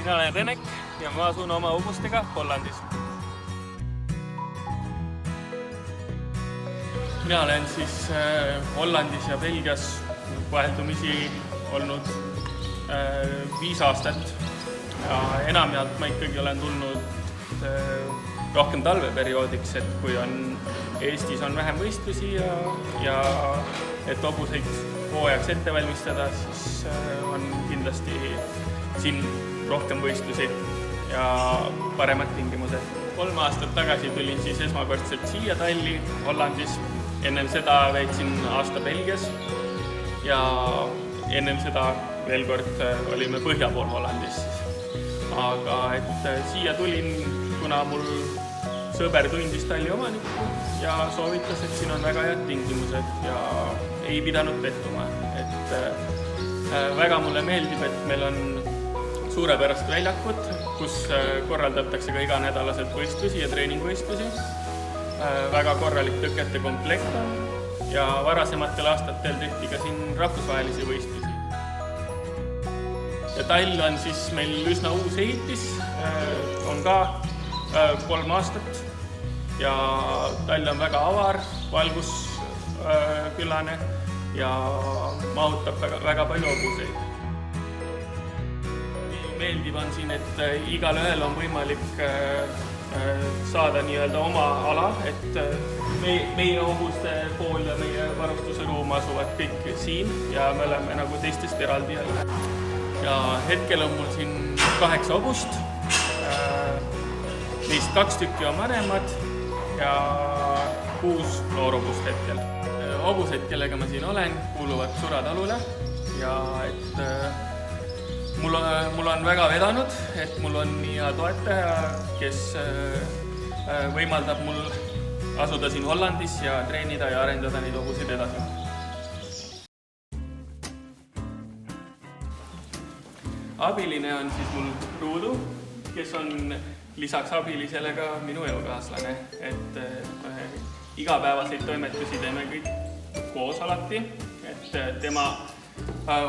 Mina olen Renek ja ma asun oma hobustega Hollandis. Mina olen siis Hollandis ja Belgias vaheldumisi olnud 5 aastat. Ja enamjaolt ma ikkagi olen tulnud rohkem talveperioodiks, et kui Eestis on vähem võistlusi ja et hobuseid hooajaks ette valmistada, siis on kindlasti siin rohkem võistlusi ja paremad tingimused. 3 aastat tagasi tulin siis esmakordselt siia Talli, Hollandis. Ennem seda veetsin aasta Belgias ja ennem seda veel kord olime põhja pool Hollandis. Aga et siia tulin, kuna mul sõber tundis Talli omanikku ja soovitas, et siin on väga head tingimused ja ei pidanud pettuma. Väga mulle meeldib, et meil on suurepärast väljakut, kus korraldatakse ka iganädalaselt võistlusi ja treeningvõistlusi. Väga korralik tõkete komplekt on ja varasematel aastatel tehti ka siin rahvusvahelisi võistlusi. Ja Tall on siis meil üsna uus ehitis, on ka 3 aastat ja Tall on väga avar, valguskülane ja mahutab väga palju hobuseid. Meeldiv on siin, et igal ühel on võimalik saada nii-öelda oma ala, et meie hobuste pool ja meie varustuse ruum asuvad kõik siin ja me oleme nagu teistest eraldi jälle. Ja hetkel on mul siin 8 hobust, neist 2 tükki on vanemad ja 6 noorhobust hetkel. Hobused, kellega ma siin olen, kuuluvad Suratalule ja et mul on väga vedanud, et mul on nii hea toetaja, kes võimaldab mul asuda siin Hollandis ja treenida ja arendada neid hobuseid edasi. Abiline on siis mul Ruudu, kes on lisaks abilisele ka minu elukaaslane. Et igapäevaseid toimetusi teeme kõik koos alati, et tema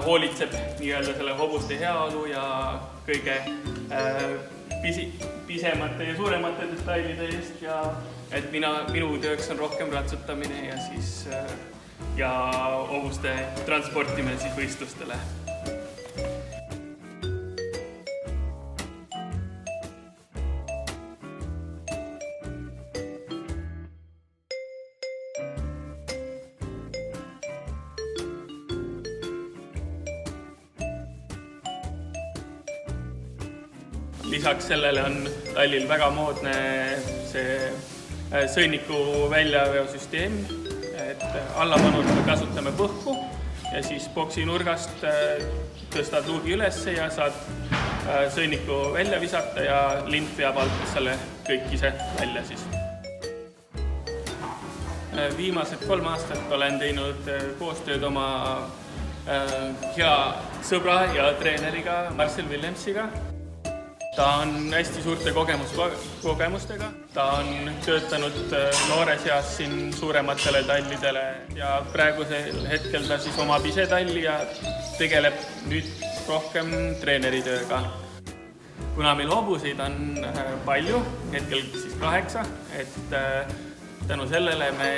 hoolitseb nii-öelda selle hobuste heaolu ja kõige pisemate ja suuremate detailide eest ja et minu tööks on rohkem ratsutamine ja hobuste transportimine siis võistlustele. Lisaks sellele on Tallil väga moodne see sõnniku väljaveosüsteem, et allapanult me kasutame põhku ja siis boksi nurgast tõstad luugi ülesse ja saad sõnniku välja visata ja lint veab alt selle kõik ise välja siis. Viimased 3 aastat olen teinud koostööd oma hea sõbra ja treeneriga Marcel Willemsiga. Ta on hästi suurte kogemustega. Ta on töötanud noores eas siin suurematele tallidele ja praegusel hetkel ta siis omab ise talli ja tegeleb nüüd rohkem treeneritööga. Kuna meil hobuseid on palju, hetkel siis 8, et tänu sellele me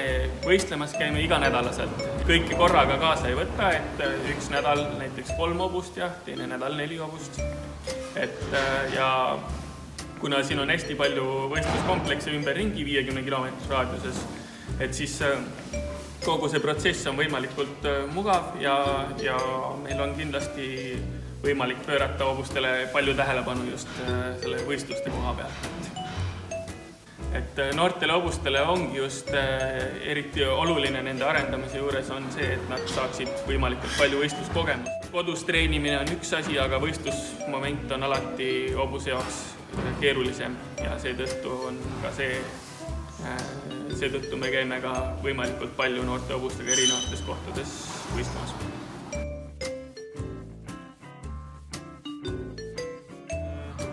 võistlemas käime iganädalaselt. Kõike korraga kaasa ei võta, et üks nädal näiteks 3 hobust ja teine nädal 4 hobust. Ja kuna siin on hästi palju võistluskomplekse ümberringi 50 kilomeetris raadiuses, et siis kogu see protsess on võimalikult mugav ja meil on kindlasti võimalik pöörata hobustele palju tähelepanu just selle võistluste koha pealt. Et noortele hobustele ongi just eriti oluline nende arendamise juures on see, et nad saaksid võimalikult palju võistluskogemust. Kodus treenimine on üks asi, aga võistlusmoment on alati hobuse jaoks keerulisem ja seetõttu on ka seetõttu me käime ka võimalikult palju noorte hobustega erinevates kohtades võistlemas.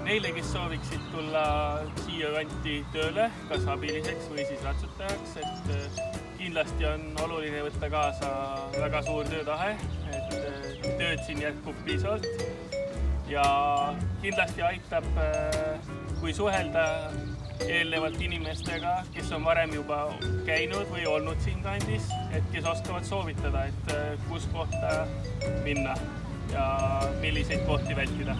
Neile, kes sooviksid tulla siia kanti tööle, kas abiliseks või siis ratsutajaks, et kindlasti on oluline võtta kaasa väga suur töötahe, et tööd siin jätkub piisavalt ja kindlasti aitab, kui suhelda eelnevalt inimestega, kes on varem juba käinud või olnud siin kandis, et kes oskavad soovitada, et kus kohta minna ja milliseid kohti vältida.